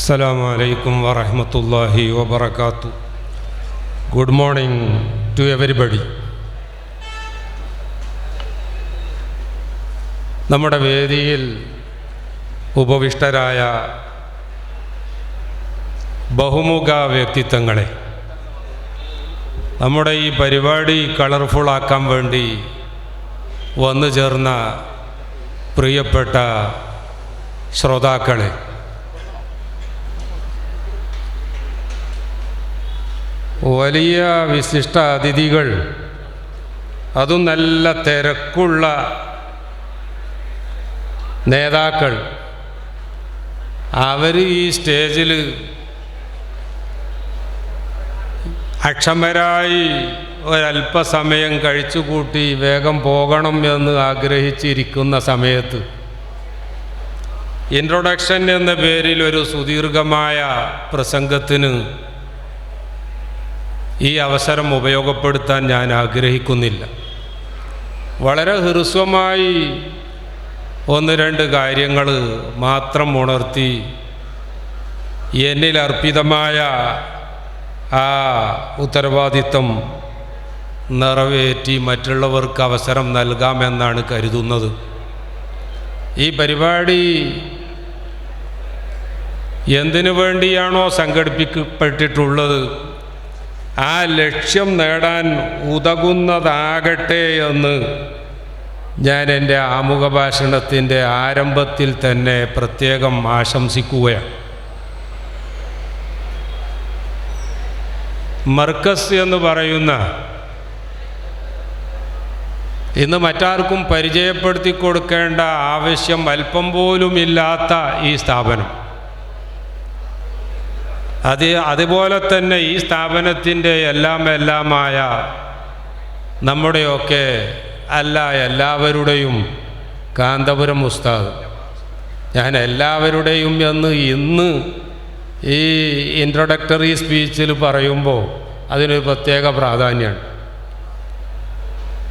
Assalamu alaikum wa rahmatullahi wa barakatuh. Good morning to everybody. നമ്മുടെ വേദിയിൽ ഉപവിഷ്ടരായ ബഹുമുഖ വ്യക്തിത്വങ്ങളെ, നമ്മുടെ ഈ പരിപാടി കളർഫുള്ളാക്കാൻ വേണ്ടി വന്നു ചേർന്ന പ്രിയപ്പെട്ട ശ്രോതാക്കളെ, വലിയ വിശിഷ്ട അതിഥികൾ, അതും നല്ല തിരക്കുള്ള നേതാക്കൾ, അവർ ഈ സ്റ്റേജിൽ അക്ഷമരായി ഒരല്പസമയം കഴിച്ചുകൂട്ടി വേഗം പോകണം എന്ന് ആഗ്രഹിച്ചിരിക്കുന്ന സമയത്ത് ഇൻട്രൊഡക്ഷൻ എന്ന പേരിൽ ഒരു സുദീർഘമായ പ്രസംഗത്തിന് ഈ അവസരം ഉപയോഗപ്പെടുത്താൻ ഞാൻ ആഗ്രഹിക്കുന്നില്ല. വളരെ ഹ്രസ്വമായി ഒന്ന് രണ്ട് കാര്യങ്ങൾ മാത്രം ഉണർത്തി എന്നിൽ അർപ്പിതമായ ആ ഉത്തരവാദിത്വം നിറവേറ്റി മറ്റുള്ളവർക്ക് അവസരം നൽകാമെന്നാണ് കരുതുന്നത്. ഈ പരിപാടി എന്തിനു വേണ്ടിയാണോ സംഘടിപ്പിക്കപ്പെട്ടിട്ടുള്ളത്, ആ ലക്ഷ്യം നേടാൻ ഉതകുന്നതാകട്ടെ എന്ന് ഞാൻ എൻ്റെ ആമുഖ ഭാഷണത്തിൻ്റെ ആരംഭത്തിൽ തന്നെ പ്രത്യേകം ആശംസിക്കുകയാണ്. മർക്കസ് എന്ന് പറയുന്ന, ഇന്ന് മറ്റാർക്കും പരിചയപ്പെടുത്തി കൊടുക്കേണ്ട ആവശ്യം അല്പം പോലും ഇല്ലാത്ത ഈ സ്ഥാപനം, അതുപോലെ തന്നെ ഈ സ്ഥാപനത്തിൻ്റെ എല്ലാമായ നമ്മുടെയൊക്കെ എല്ലാവരുടെയും കാന്തപുരം ഉസ്താദ്, ഞാൻ എല്ലാവരുടെയും എന്ന് ഇന്ന് ഈ ഇൻട്രൊഡക്ടറി സ്പീച്ചിൽ പറയുമ്പോൾ അതിനൊരു പ്രത്യേക പ്രാധാന്യമാണ്.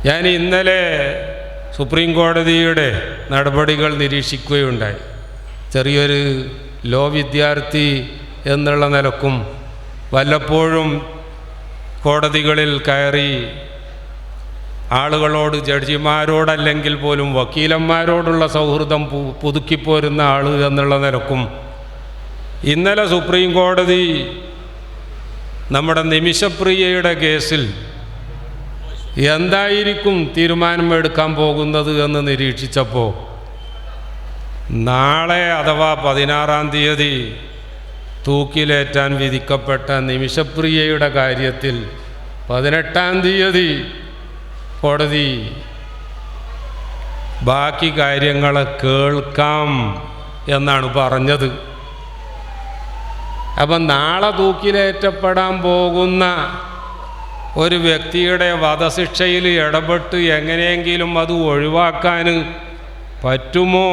ഞാൻ ഇന്നലെ സുപ്രീം കോടതിയുടെ നടപടികൾ നിരീക്ഷിക്കുകയുണ്ടായി. ചെറിയൊരു ലോ വിദ്യാർത്ഥി എന്നുള്ള നിലക്കും വല്ലപ്പോഴും കോടതികളിൽ കയറി ആളുകളോട്, ജഡ്ജിമാരോടല്ലെങ്കിൽ പോലും വക്കീലന്മാരോടുള്ള സൗഹൃദം പുതുക്കിപ്പോരുന്ന ആൾ എന്നുള്ള നിലക്കും ഇന്നലെ സുപ്രീം കോടതി നമ്മുടെ നിമിഷപ്രിയയുടെ കേസിൽ എന്തായിരിക്കും തീരുമാനമെടുക്കാൻ പോകുന്നത് എന്ന് നിരീക്ഷിച്ചപ്പോൾ, നാളെ അഥവാ 16-ാം തീയതി തൂക്കിലേറ്റാൻ വിധിക്കപ്പെട്ട നിമിഷപ്രിയയുടെ കാര്യത്തിൽ 18-ാം തീയതി കോടതി ബാക്കി കാര്യങ്ങൾ കേൾക്കാം എന്നാണ് പറഞ്ഞത്. അപ്പം നാളെ തൂക്കിലേറ്റപ്പെടാൻ പോകുന്ന ഒരു വ്യക്തിയുടെ വധശിക്ഷയിൽ ഇടപെട്ട് എങ്ങനെയെങ്കിലും അത് ഒഴിവാക്കാൻ പറ്റുമോ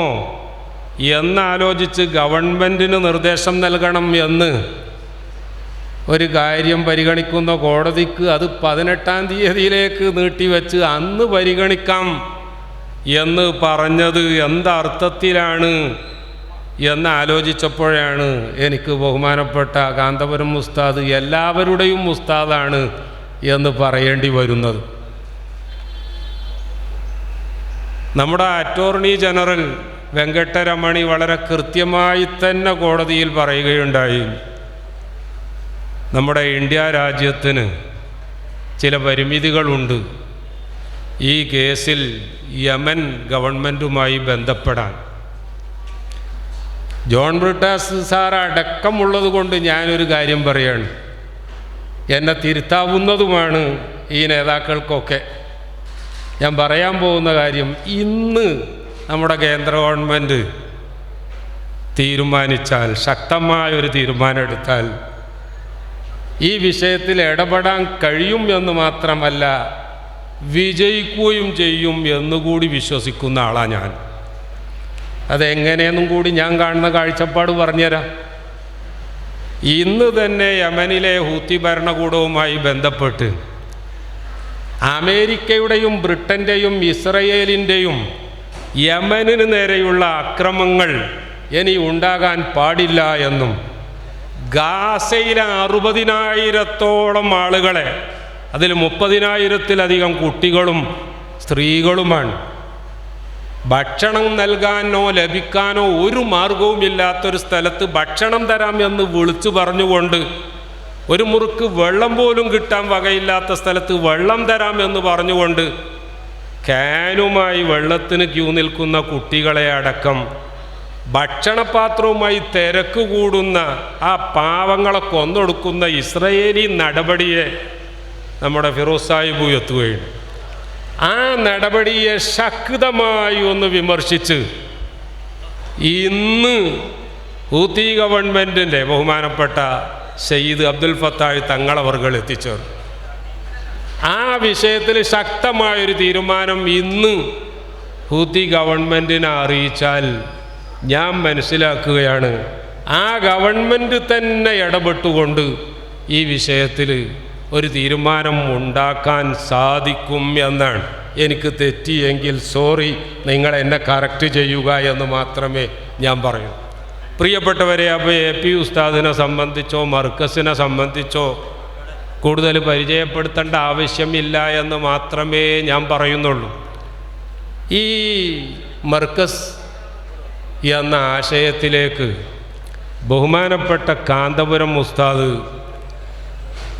എന്നാലോചിച്ച് ഗവൺമെൻറ്റിന് നിർദ്ദേശം നൽകണം എന്ന് ഒരു കാര്യം പരിഗണിക്കുന്ന കോടതിക്ക് അത് 18-ാം തീയതിയിലേക്ക് നീട്ടിവെച്ച് അന്ന് പരിഗണിക്കാം എന്ന് പറഞ്ഞത് എന്തർത്ഥത്തിലാണ് എന്ന് ആലോചിച്ചപ്പോഴാണ് എനിക്ക് ബഹുമാനപ്പെട്ട കാന്തപുരം ഉസ്താദ് എല്ലാവരുടെയും ഉസ്താദാണ് എന്ന് പറയേണ്ടി വരുന്നത്. നമ്മുടെ അറ്റോർണി ജനറൽ വെങ്കട്ടരമണി വളരെ കൃത്യമായി തന്നെ കോടതിയിൽ പറയുകയുണ്ടായി, നമ്മുടെ ഇന്ത്യ രാജ്യത്തിന് ചില പരിമിതികളുണ്ട് ഈ കേസിൽ യമൻ ഗവൺമെൻറ്റുമായി ബന്ധപ്പെടാൻ. ജോൺ ബ്രിട്ടാസ് സാർ അടക്കമുള്ളത് കൊണ്ട് ഞാനൊരു കാര്യം പറയാണ്, എന്നെ തിരുത്താവുന്നതുമാണ് ഈ നേതാക്കൾക്കൊക്കെ. ഞാൻ പറയാൻ പോകുന്ന കാര്യം, ഇന്ന് നമ്മുടെ കേന്ദ്ര ഗവൺമെൻറ് തീരുമാനിച്ചാൽ, ശക്തമായൊരു തീരുമാനം എടുത്താൽ ഈ വിഷയത്തിൽ ഇടപെടാൻ കഴിയും എന്ന് മാത്രമല്ല വിജയിക്കുകയും ചെയ്യും എന്നുകൂടി വിശ്വസിക്കുന്ന ആളാണ് ഞാൻ. അതെങ്ങനെയെന്നും കൂടി ഞാൻ കാണുന്ന കാഴ്ചപ്പാട് പറഞ്ഞുതരാം. ഇന്ന് തന്നെ യമനിലെ ഹൂത്തി ഭരണകൂടവുമായി ബന്ധപ്പെട്ട് അമേരിക്കയുടെയും ബ്രിട്ടൻ്റെയും ഇസ്രയേലിൻ്റെയും യമനിന് നേരെയുള്ള അക്രമങ്ങൾ ഇനി ഉണ്ടാകാൻ പാടില്ല എന്നും ഗാസയിലെ 60,000-ഓളം ആളുകളെ, അതിൽ 30,000-ത്തിലധികം കുട്ടികളും സ്ത്രീകളുമാണ്. ഭക്ഷണം നൽകാനോ ലഭിക്കാനോ ഒരു മാർഗവുമില്ലാത്തൊരു സ്ഥലത്ത് ഭക്ഷണം തരാം എന്ന് വിളിച്ചു പറഞ്ഞുകൊണ്ട്, ഒരു മുറുക്ക് വെള്ളം പോലും കിട്ടാൻ വകയില്ലാത്ത സ്ഥലത്ത് വെള്ളം തരാം എന്ന് പറഞ്ഞുകൊണ്ട് ക്യാനുമായി വെള്ളത്തിന് ക്യൂ നിൽക്കുന്ന കുട്ടികളെ അടക്കം ഭക്ഷണപാത്രവുമായി തിരക്ക് കൂടുന്ന ആ പാവങ്ങളെ കൊന്നൊടുക്കുന്ന ഇസ്രയേലി നടപടിയെ നമ്മുടെ ഫിറോസ് സാഹിബ് എത്തുകയാണ്. ആ നടപടിയെ ശക്തമായി ഒന്ന് വിമർശിച്ച് ഇന്ന് ഹൂത്തി ഗവൺമെൻറ്റിൻ്റെ ബഹുമാനപ്പെട്ട സയ്യിദ് അബ്ദുൽ ഫത്താഹ് തങ്ങളവർകൾ എത്തിച്ചേർന്നു. ആ വിഷയത്തിൽ ശക്തമായൊരു തീരുമാനം ഇന്ന് ഹൂത്തി ഗവൺമെൻറ്റിനെ അറിയിച്ചാൽ ഞാൻ മനസ്സിലാക്കുകയാണ് ആ ഗവൺമെൻറ് തന്നെ ഇടപെട്ടുകൊണ്ട് ഈ വിഷയത്തിൽ ഒരു തീരുമാനം ഉണ്ടാക്കാൻ സാധിക്കും എന്നാണ്. എനിക്ക് തെറ്റിയെങ്കിൽ സോറി, നിങ്ങൾ എന്നെ കറക്റ്റ് ചെയ്യുക എന്ന് മാത്രമേ ഞാൻ പറയൂ. പ്രിയപ്പെട്ടവരെ, അപ്പോൾ AP ഉസ്താദിനെ സംബന്ധിച്ചോ മർക്കസിനെ സംബന്ധിച്ചോ കൂടുതൽ പരിചയപ്പെടുത്തേണ്ട ആവശ്യമില്ല എന്ന് മാത്രമേ ഞാൻ പറയുന്നുള്ളൂ. ഈ മർക്കസ് എന്ന ആശയത്തിലേക്ക് ബഹുമാനപ്പെട്ട കാന്തപുരം ഉസ്താദ്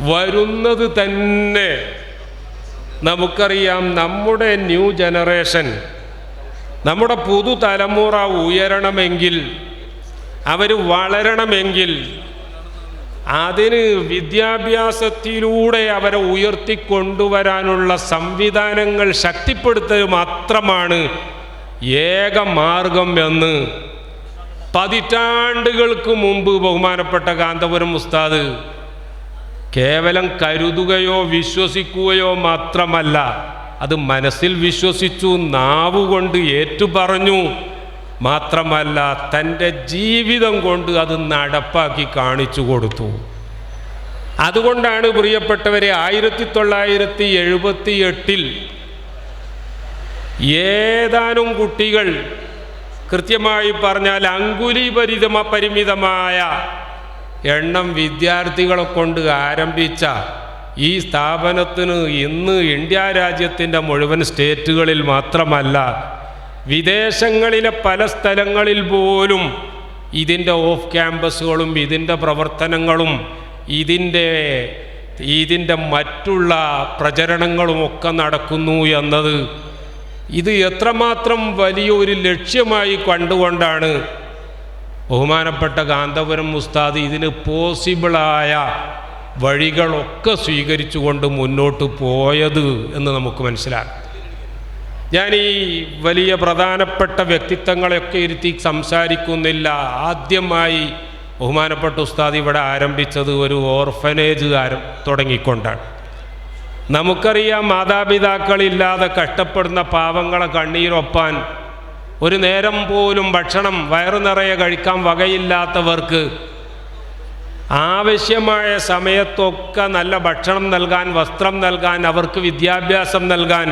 വരുന്നത് തന്നെ നമുക്കറിയാം. നമ്മുടെ ന്യൂ ജനറേഷൻ, നമ്മുടെ പുതുതലമുറ ഉയരണമെങ്കിൽ, അവർ വളരണമെങ്കിൽ അതിന് വിദ്യാഭ്യാസത്തിലൂടെ അവരെ ഉയർത്തിക്കൊണ്ടുവരാനുള്ള സംവിധാനങ്ങൾ ശക്തിപ്പെടുത്തുക മാത്രമാണ് ഏക മാർഗം എന്ന് പതിറ്റാണ്ടുകൾക്ക് മുമ്പ് ബഹുമാനപ്പെട്ട കാന്തപുരം ഉസ്താദ് കേവലം കരുതുകയോ വിശ്വസിക്കുകയോ മാത്രമല്ല, അത് മനസ്സിൽ വിശ്വസിച്ചു, നാവുകൊണ്ട് ഏറ്റുപറഞ്ഞു, മാത്രമല്ല തൻ്റെ ജീവിതം കൊണ്ട് അത് നടപ്പാക്കി കാണിച്ചു കൊടുത്തു. അതുകൊണ്ടാണ് പ്രിയപ്പെട്ടവരെ 1978 ഏതാനും കുട്ടികൾ, കൃത്യമായി പറഞ്ഞാൽ അങ്കുലി പരിമിതമായ എണ്ണം വിദ്യാർത്ഥികളെ കൊണ്ട് ആരംഭിച്ച ഈ സ്ഥാപനത്തിന് ഇന്ന് ഇന്ത്യ രാജ്യത്തിൻ്റെ മുഴുവൻ സ്റ്റേറ്റുകളിൽ മാത്രമല്ല വിദേശങ്ങളിലെ പല സ്ഥലങ്ങളിൽ പോലും ഇതിൻ്റെ ഓഫ് ക്യാമ്പസുകളും ഇതിൻ്റെ പ്രവർത്തനങ്ങളും ഇതിൻ്റെ മറ്റുള്ള പ്രചരണങ്ങളുമൊക്കെ നടക്കുന്നു എന്നത് ഇത് എത്രമാത്രം വലിയൊരു ലക്ഷ്യമായി കണ്ടുകൊണ്ടാണ് ബഹുമാനപ്പെട്ട കാന്തപുരം ഉസ്താദ് ഇതിന് പോസിബിളായ വഴികളൊക്കെ സ്വീകരിച്ചുകൊണ്ട് മുന്നോട്ട് പോയത് എന്ന് നമുക്ക് മനസ്സിലാക്കാം. ഞാൻ ഈ വലിയ പ്രധാനപ്പെട്ട വ്യക്തിത്വങ്ങളെയൊക്കെ ഇരുത്തി സംസാരിക്കുന്നില്ല. ആദ്യമായി ബഹുമാനപ്പെട്ട ഉസ്താദ് ഇവിടെ ആരംഭിച്ചത് ഒരു ഓർഫനേജ് തുടങ്ങിക്കൊണ്ടാണ്. നമുക്കറിയാം, മാതാപിതാക്കളില്ലാതെ കഷ്ടപ്പെടുന്ന പാവങ്ങളെ കണ്ണീരൊപ്പാൻ, ഒരു നേരം പോലും ഭക്ഷണം വയറു നിറയെ കഴിക്കാൻ വകയില്ലാത്തവർക്ക് ആവശ്യമായ സമയത്തൊക്കെ നല്ല ഭക്ഷണം നൽകാൻ, വസ്ത്രം നൽകാൻ, അവർക്ക് വിദ്യാഭ്യാസം നൽകാൻ,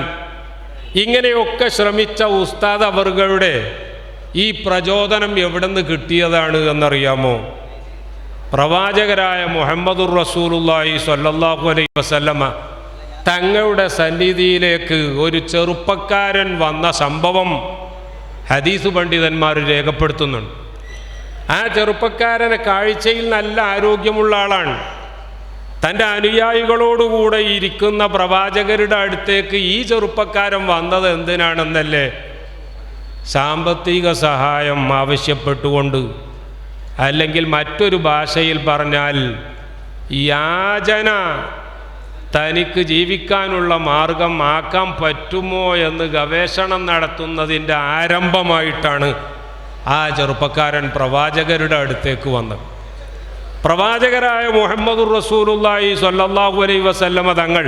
ഇങ്ങനെയൊക്കെ ശ്രമിച്ച ഉസ്താദ് അവരുടെ ഈ പ്രചോദനം എവിടെ നിന്ന് കിട്ടിയതാണ് എന്നറിയാമോ? പ്രവാചകരായ മുഹമ്മദുർ റസൂലുള്ളാഹി സ്വല്ലല്ലാഹു അലൈഹി വസല്ലമ തങ്ങളുടെ സന്നിധിയിലേക്ക് ഒരു ചെറുപ്പക്കാരൻ വന്ന സംഭവം ഹദീസ് പണ്ഡിതന്മാർ രേഖപ്പെടുത്തുന്നുണ്ട്. ആ ചെറുപ്പക്കാരനെ കാഴ്ചയിൽ നല്ല ആരോഗ്യമുള്ള ആളാണ്. തൻ്റെ അനുയായികളോടുകൂടെ ഇരിക്കുന്ന പ്രവാചകരുടെ അടുത്തേക്ക് ഈ ചെറുപ്പക്കാരൻ വന്നത് എന്തിനാണെന്നല്ലേ? സാമ്പത്തിക സഹായം ആവശ്യപ്പെട്ടുകൊണ്ട്, അല്ലെങ്കിൽ മറ്റൊരു ഭാഷയിൽ പറഞ്ഞാൽ യാചന, തനിക്ക് ജീവിക്കാനുള്ള മാർഗം ആക്കാൻ പറ്റുമോ എന്ന് ഗവേഷണം നടത്തുന്നതിൻ്റെ ആരംഭമായിട്ടാണ് ആ ചെറുപ്പക്കാരൻ പ്രവാചകരുടെ അടുത്തേക്ക് വന്നത്. പ്രവാചകരായ മുഹമ്മദുർ റസൂലുള്ളാഹി സ്വല്ലല്ലാഹു അലൈഹി വസല്ലമ തങ്ങൾ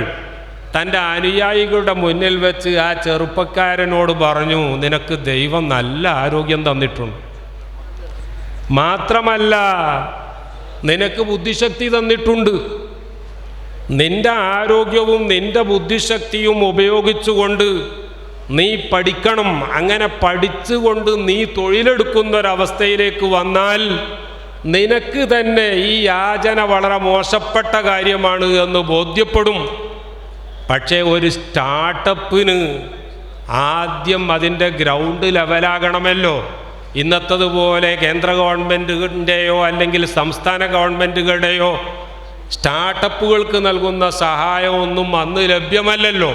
തൻ്റെ അനുയായികളുടെ മുന്നിൽ വെച്ച് ആ ചെറുപ്പക്കാരനോട് പറഞ്ഞു, നിനക്ക് ദൈവം നല്ല ആരോഗ്യം തന്നിട്ടുണ്ട്, മാത്രമല്ല നിനക്ക് ബുദ്ധിശക്തി തന്നിട്ടുണ്ട്. നിന്റെ ആരോഗ്യവും നിന്റെ ബുദ്ധിശക്തിയും ഉപയോഗിച്ചുകൊണ്ട് നീ പഠിക്കണം. അങ്ങനെ പഠിച്ചുകൊണ്ട് നീ തൊഴിലെടുക്കുന്നൊരവസ്ഥയിലേക്ക് വന്നാൽ നിനക്ക് തന്നെ ഈ യാചന വളരെ മോശപ്പെട്ട കാര്യമാണ് എന്ന് ബോധ്യപ്പെടും. പക്ഷേ ഒരു സ്റ്റാർട്ടപ്പിന് ആദ്യം അതിൻ്റെ ഗ്രൗണ്ട് ലെവലാകണമല്ലോ. ഇന്നത്തതുപോലെ കേന്ദ്ര ഗവൺമെൻറ്റിൻ്റെയോ അല്ലെങ്കിൽ സംസ്ഥാന ഗവൺമെൻറ്റുകളുടെയോ സ്റ്റാർട്ടപ്പുകൾക്ക് നൽകുന്ന സഹായമൊന്നും അന്ന് ലഭ്യമല്ലല്ലോ.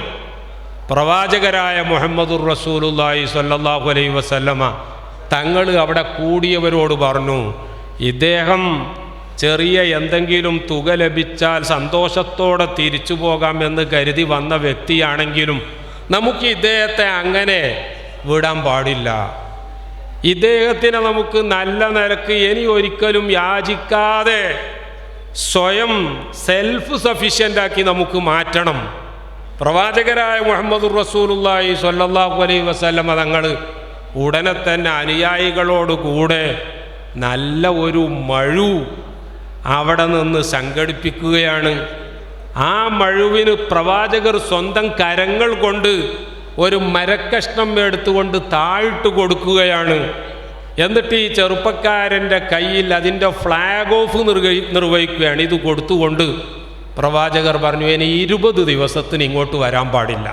പ്രവാചകരായ മുഹമ്മദുർ റസൂലുള്ളാഹി സ്വല്ലല്ലാഹു അലൈഹി വസല്ലമ തങ്ങൾ അവിടെ കൂടിയവരോട് പറഞ്ഞു, ഇദ്ദേഹം ചെറിയ എന്തെങ്കിലും തുക ലഭിച്ചാൽ സന്തോഷത്തോടെ തിരിച്ചു പോകാമെന്ന് കരുതി വന്ന വ്യക്തിയാണെങ്കിലും നമുക്ക് ഇദ്ദേഹത്തെ അങ്ങനെ വിടാൻ പാടില്ല. ഇദ്ദേഹത്തിനെ നമുക്ക് നല്ല നിലക്ക് ഇനി ഒരിക്കലും യാചിക്കാതെ സ്വയം സെൽഫ് സഫിഷ്യൻ്റാക്കി നമുക്ക് മാറ്റണം. പ്രവാചകരായ മുഹമ്മദുർ റസൂലുള്ളാഹി സ്വല്ലല്ലാഹു അലൈഹി വസല്ലമ തങ്ങൾ ഉടനെ തന്നെ അനുയായികളോടുകൂടെ നല്ല ഒരു മഴു അവിടെ നിന്ന് സംഘടിപ്പിക്കുകയാണ്. ആ മഴുവിന് പ്രവാചകർ സ്വന്തം കരങ്ങൾ കൊണ്ട് ഒരു മരക്കഷ്ണം എടുത്തുകൊണ്ട് താഴിട്ട് കൊടുക്കുകയാണ്. എന്നിട്ട് ഈ ചെറുപ്പക്കാരൻ്റെ കയ്യിൽ അതിൻ്റെ ഫ്ലാഗ് ഓഫ് നിർവഹിക്കുകയാണ്. ഇത് കൊടുത്തുകൊണ്ട് പ്രവാചകർ പറഞ്ഞു, ഇനി 20 ദിവസത്തിന് ഇങ്ങോട്ട് വരാൻ പാടില്ല.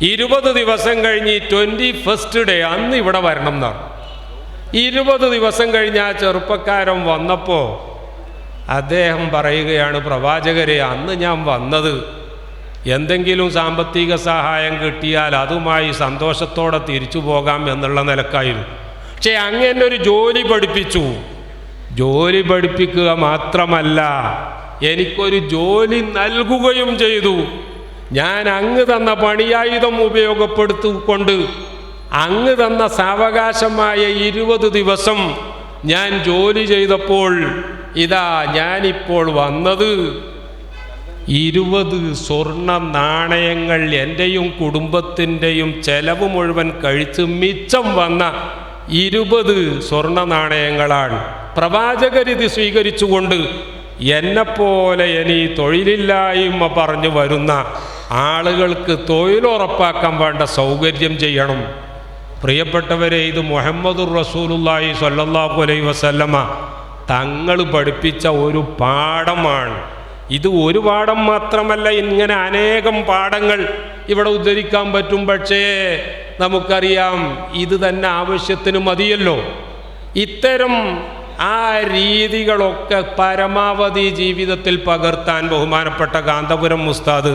20 ദിവസം കഴിഞ്ഞ് 21st ഡേ അന്ന് ഇവിടെ വരണം എന്നാണ്. 20 ദിവസം കഴിഞ്ഞ് ആ ചെറുപ്പക്കാരൻ വന്നപ്പോൾ അദ്ദേഹം പറയുകയാണ്, പ്രവാചകരെ അന്ന് ഞാൻ വന്നത് എന്തെങ്കിലും സാമ്പത്തിക സഹായം കിട്ടിയാൽ അതുമായി സന്തോഷത്തോടെ തിരിച്ചു പോകാം എന്നുള്ള നിലക്കായിരുന്നു. പക്ഷേ അങ്ങനെ ഒരു ജോലി പഠിപ്പിച്ചു. ജോലി പഠിപ്പിക്കുക മാത്രമല്ല, എനിക്കൊരു ജോലി നൽകുകയും ചെയ്തു. ഞാൻ അങ്ങ് തന്ന പണിയായുധം ഉപയോഗപ്പെടുത്തിക്കൊണ്ട് അങ്ങ് തന്ന സാവകാശമായ 20 ദിവസം ഞാൻ ജോലി ചെയ്തപ്പോൾ ഇതാ ഞാനിപ്പോൾ വന്നത് 20 സ്വർണ്ണ നാണയങ്ങൾ എൻ്റെയും കുടുംബത്തിൻ്റെയും ചെലവ് മുഴുവൻ കഴിച്ച് മിച്ചം വന്ന 20 സ്വർണ്ണ നാണയങ്ങളാണ്. പ്രവാചകരിത് സ്വീകരിച്ചുകൊണ്ട് എന്നെപ്പോലെ ഇനി തൊഴിലില്ലായ്മ പറഞ്ഞു വരുന്ന ആളുകൾക്ക് തൊഴിലുറപ്പാക്കാൻ വേണ്ട സൗകര്യം ചെയ്യണം. പ്രിയപ്പെട്ടവരെ, ഇത് മുഹമ്മദുർ റസൂലുള്ളാഹി സ്വല്ലല്ലാഹു അലൈഹി വസല്ലമ തങ്ങൾ പഠിപ്പിച്ച ഒരു പാഠമാണ്. ഇത് ഒരു പാഠം മാത്രമല്ല, ഇങ്ങനെ അനേകം പാഠങ്ങൾ ഇവിടെ ഉദ്ധരിക്കാൻ പറ്റും. പക്ഷേ നമുക്കറിയാം ഇത് തന്നെ ആവശ്യത്തിന് മതിയല്ലോ. ഇത്തരം ആ രീതികളൊക്കെ പരമാവധി ജീവിതത്തിൽ പകർത്താൻ ബഹുമാനപ്പെട്ട കാന്തപുരം ഉസ്താദ്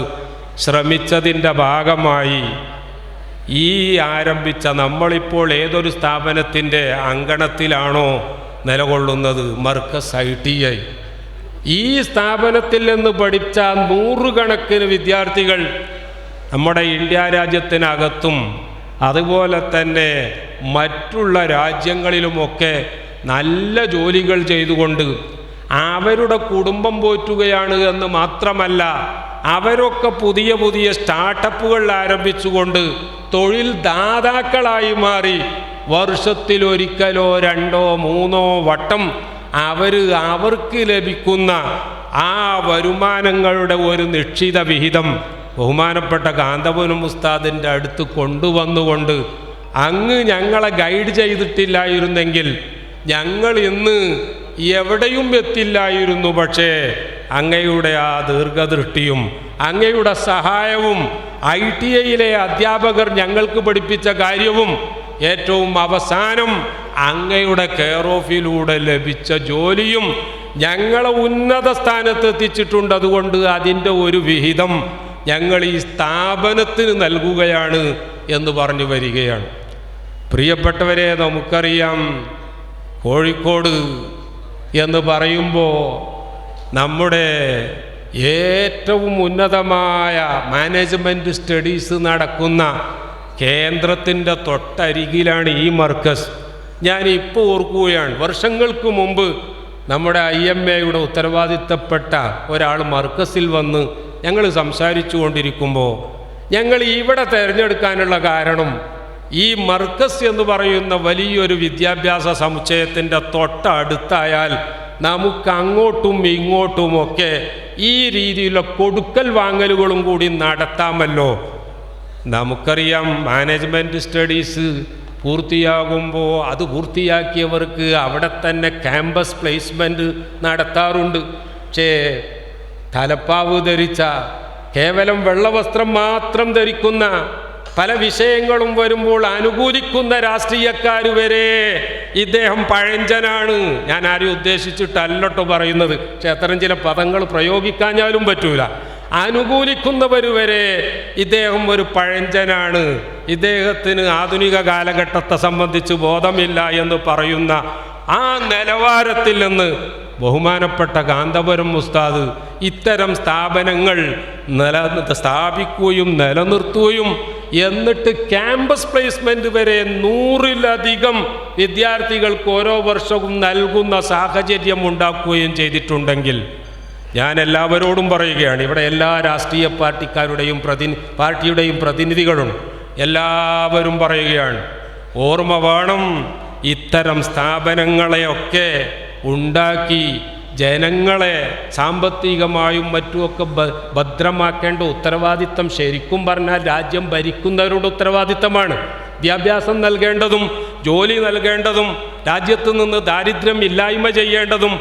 ശ്രമിച്ചതിൻ്റെ ഭാഗമായി ഈ ആരംഭിച്ച നമ്മളിപ്പോൾ ഏതൊരു സ്ഥാപനത്തിൻ്റെ അങ്കണത്തിലാണോ നിലകൊള്ളുന്നത്, മർക്കസ് ITI, ഈ സ്ഥാപനത്തിൽ നിന്ന് പഠിച്ച 100 കണക്കിന് വിദ്യാർത്ഥികൾ നമ്മുടെ ഇന്ത്യ രാജ്യത്തിനകത്തും അതുപോലെ തന്നെ മറ്റുള്ള രാജ്യങ്ങളിലുമൊക്കെ നല്ല ജോലികൾ ചെയ്തുകൊണ്ട് അവരുടെ കുടുംബം പോറ്റുകയാണ് എന്ന് മാത്രമല്ല, അവരൊക്കെ പുതിയ പുതിയ സ്റ്റാർട്ടപ്പുകൾ ആരംഭിച്ചുകൊണ്ട് തൊഴിൽ ദാതാക്കളായി മാറി വർഷത്തിലൊരിക്കലോ 2ഓ 3ഓ വട്ടം അവർക്ക് ലഭിക്കുന്ന ആ വരുമാനങ്ങളുടെ ഒരു നിശ്ചിത വിഹിതം ബഹുമാനപ്പെട്ട കാന്തപുരം ഉസ്താദിൻ്റെ അടുത്ത് കൊണ്ടുവന്നുകൊണ്ട് അങ്ങ് ഞങ്ങളെ ഗൈഡ് ചെയ്തിട്ടില്ലായിരുന്നെങ്കിൽ ഞങ്ങൾ ഇന്ന് എവിടെയും എത്തില്ലായിരുന്നു. പക്ഷേ അങ്ങയുടെ ആ ദീർഘദൃഷ്ടിയും അങ്ങയുടെ സഹായവും ITIയിലെ അധ്യാപകർ ഞങ്ങൾക്ക് പഠിപ്പിച്ച കാര്യവും ഏറ്റവും അവസാനം അങ്ങയുടെ കെയർ ഓഫിലൂടെ ലഭിച്ച ജോലിയും ഞങ്ങളെ ഉന്നത സ്ഥാനത്തെത്തിച്ചിട്ടുണ്ട്. അതുകൊണ്ട് അതിൻ്റെ ഒരു വിഹിതം ഞങ്ങൾ ഈ സ്ഥാപനത്തിന് നൽകുകയാണ് എന്ന് പറഞ്ഞു വരികയാണ്. പ്രിയപ്പെട്ടവരെ, നമുക്കറിയാം കോഴിക്കോട് എന്ന് പറയുമ്പോൾ നമ്മുടെ ഏറ്റവും ഉന്നതമായ മാനേജ്മെൻറ്റ് സ്റ്റഡീസ് നടക്കുന്ന കേന്ദ്രത്തിൻ്റെ തൊട്ടരികിലാണ് ഈ മർക്കസ്. ഞാനിപ്പോൾ ഓർക്കുകയാണ്, വർഷങ്ങൾക്ക് മുമ്പ് നമ്മുടെ IMAയുടെ ഉത്തരവാദിത്തപ്പെട്ട ഒരാൾ മർക്കസിൽ വന്ന് ഞങ്ങൾ സംസാരിച്ചു കൊണ്ടിരിക്കുമ്പോൾ ഞങ്ങൾ ഇവിടെ തിരഞ്ഞെടുക്കാനുള്ള കാരണം ഈ മർക്കസ് എന്ന് പറയുന്ന വലിയൊരു വിദ്യാഭ്യാസ സമുച്ചയത്തിൻ്റെ തൊട്ടടുത്തായാൽ നമുക്ക് അങ്ങോട്ടും ഇങ്ങോട്ടുമൊക്കെ ഈ രീതിയിലുള്ള കൊടുക്കൽ വാങ്ങലുകളും കൂടി നടത്താമല്ലോ. നമുക്കറിയാം മാനേജ്മെൻറ്റ് സ്റ്റഡീസ് പൂർത്തിയാകുമ്പോൾ അത് പൂർത്തിയാക്കിയവർക്ക് അവിടെ തന്നെ ക്യാമ്പസ് പ്ലേസ്മെൻറ്റ് നടത്താറുണ്ട്. പക്ഷേ തലപ്പാവ് ധരിച്ച, കേവലം വെള്ളവസ്ത്രം മാത്രം ധരിക്കുന്ന, പല വിഷയങ്ങളും വരുമ്പോൾ അനുകൂലിക്കുന്ന രാഷ്ട്രീയക്കാർ വരെ ഇദ്ദേഹം പഴഞ്ചനാണ്. ഞാൻ ആരെയും ഉദ്ദേശിച്ചിട്ടല്ലോ പറയുന്നത്, പക്ഷെ അത്തരം ചില പദങ്ങൾ പ്രയോഗിക്കാഞ്ഞാലും പറ്റൂല. അനുകൂലിക്കുന്നവർ വരെ ഇദ്ദേഹം ഒരു പഴഞ്ചനാണ്, ഇദ്ദേഹത്തിന് ആധുനിക കാലഘട്ടത്തെ സംബന്ധിച്ച് ബോധമില്ല എന്ന് പറയുന്ന ആ നിലവാരത്തിൽ നിന്ന് ബഹുമാനപ്പെട്ട കാന്തപുരം ഉസ്താദ് ഇത്തരം സ്ഥാപനങ്ങൾ സ്ഥാപിക്കുകയും നിലനിർത്തുകയും എന്നിട്ട് ക്യാമ്പസ് പ്ലേസ്മെൻറ്റ് വരെ 100-ലധികം വിദ്യാർത്ഥികൾക്ക് ഓരോ വർഷവും നൽകുന്ന സാഹചര്യം ഉണ്ടാക്കുകയും ചെയ്തിട്ടുണ്ടെങ്കിൽ ഞാൻ എല്ലാവരോടും പറയുകയാണ്, ഇവിടെ എല്ലാ രാഷ്ട്രീയ പാർട്ടിയുടെയും പ്രതിനിധികളുണ്ട്, എല്ലാവരും പറയുകയാണ്, ഓർമ്മ വേണം, ഇത്തരം സ്ഥാപനങ്ങളെയൊക്കെ ഉണ്ടാക്കി ജനങ്ങളെ സാമ്പത്തികമായും മറ്റുമൊക്കെ ഭദ്രമാക്കേണ്ട ഉത്തരവാദിത്തം ശരിക്കും പറഞ്ഞാൽ രാജ്യം ഭരിക്കുന്നവരുടെ ഉത്തരവാദിത്തമാണ്. വിദ്യാഭ്യാസം നൽകേണ്ടതും ജോലി നൽകേണ്ടതും രാജ്യത്ത് നിന്ന് ദാരിദ്ര്യം ഇല്ലായ്മ ചെയ്യേണ്ടതും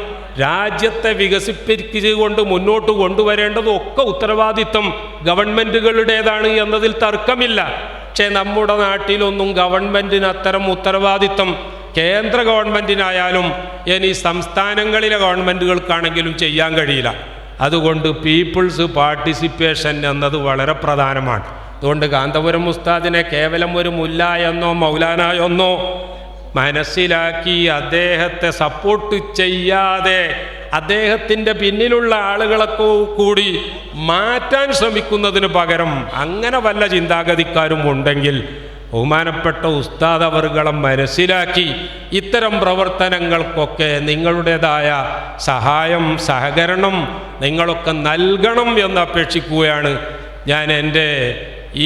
രാജ്യത്തെ വികസിപ്പിച്ചുകൊണ്ട് മുന്നോട്ട് കൊണ്ടുവരേണ്ടതും ഒക്കെ ഉത്തരവാദിത്തം ഗവൺമെൻറ്റുകളുടേതാണ് എന്നതിൽ തർക്കമില്ല. പക്ഷേ നമ്മുടെ നാട്ടിലൊന്നും ഗവൺമെൻറ്റിന് അത്തരം ഉത്തരവാദിത്തം കേന്ദ്ര ഗവൺമെൻറ്റിനായാലും ഇനി സംസ്ഥാനങ്ങളിലെ ഗവൺമെൻറ്റുകൾക്കാണെങ്കിലും ചെയ്യാൻ കഴിയില്ല. അതുകൊണ്ട് പീപ്പിൾസ് പാർട്ടിസിപ്പേഷൻ എന്നത് വളരെ പ്രധാനമാണ്. അതുകൊണ്ട് കാന്തപുരം ഉസ്താദിനെ കേവലം ഒരു മുല്ല എന്നോ മൗലാന എന്നോ മനസ്സിലാക്കി അദ്ദേഹത്തെ സപ്പോർട്ട് ചെയ്യാതെ അദ്ദേഹത്തിൻ്റെ പിന്നിലുള്ള ആളുകളൊക്കെ കൂടി മാറ്റാൻ ശ്രമിക്കുന്നതിന് പകരം അങ്ങനെ വല്ല ചിന്താഗതിക്കാരും ഉണ്ടെങ്കിൽ ബഹുമാനപ്പെട്ട ഉസ്താദ് അവർകളെ മനസ്സിലാക്കി ഇത്തരം പ്രവർത്തനങ്ങൾക്കൊക്കെ നിങ്ങളുടേതായ സഹായം സഹകരണം നിങ്ങളൊക്കെ നൽകണം എന്ന് അപേക്ഷിക്കുകയാണ്. ഞാൻ എൻ്റെ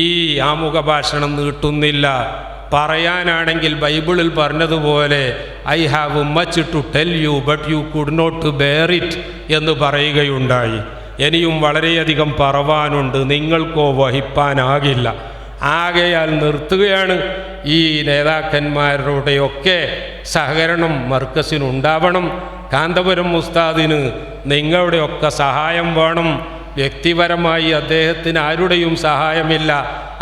ഈ ആമുഖ ഭാഷണം നീട്ടുന്നില്ല. പറയാനാണെങ്കിൽ ബൈബിളിൽ പറഞ്ഞതുപോലെ I have much to tell you but you could not bear it എന്ന് പറയുകയുണ്ടായി. ഇനിയും വളരെയധികം പറവാനുണ്ട്, നിങ്ങൾക്കോ വഹിപ്പാനാകില്ല. ആകയാൽ നിർത്തുകയാണ്. ഈ നേതാക്കന്മാരുടെയൊക്കെ സഹകരണം മർക്കസിനുണ്ടാവണം. കാന്തപുരം ഉസ്താദിന് നിങ്ങളുടെയൊക്കെ സഹായം വേണം. വ്യക്തിപരമായി അദ്ദേഹത്തിന് ആരുടെയും സഹായമില്ല.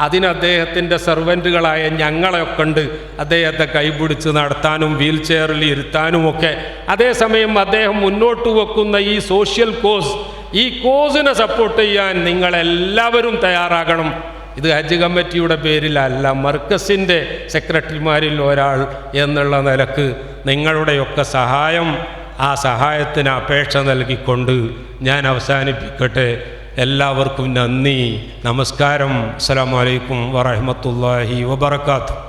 അതിന് അദ്ദേഹത്തിൻ്റെ സെർവൻറ്റുകളായ ഞങ്ങളെയൊക്കെ ഉണ്ട് അദ്ദേഹത്തെ കൈപിടിച്ച് നടത്താനും വീൽ ചെയറിൽ ഇരുത്താനുമൊക്കെ. അതേസമയം അദ്ദേഹം മുന്നോട്ട് വെക്കുന്ന ഈ സോഷ്യൽ കോസ്, ഈ കോസിനെ സപ്പോർട്ട് ചെയ്യാൻ നിങ്ങളെല്ലാവരും തയ്യാറാകണം. ഇത് ഹജ്ജ് കമ്മിറ്റിയുടെ പേരിലല്ല, മർക്കസിൻ്റെ സെക്രട്ടറിമാരിൽ ഒരാൾ എന്നുള്ള നിലക്ക് നിങ്ങളുടെയൊക്കെ സഹായം, ആ സഹായത്തിന് അപേക്ഷ നൽകിക്കൊണ്ട് ഞാൻ അവസാനിപ്പിക്കട്ടെ. എല്ലാവർക്കും നന്ദി, നമസ്കാരം. അസ്സലാമു അലൈക്കും വറഹ്മത്തുള്ളാഹി വബറകാതുഹു.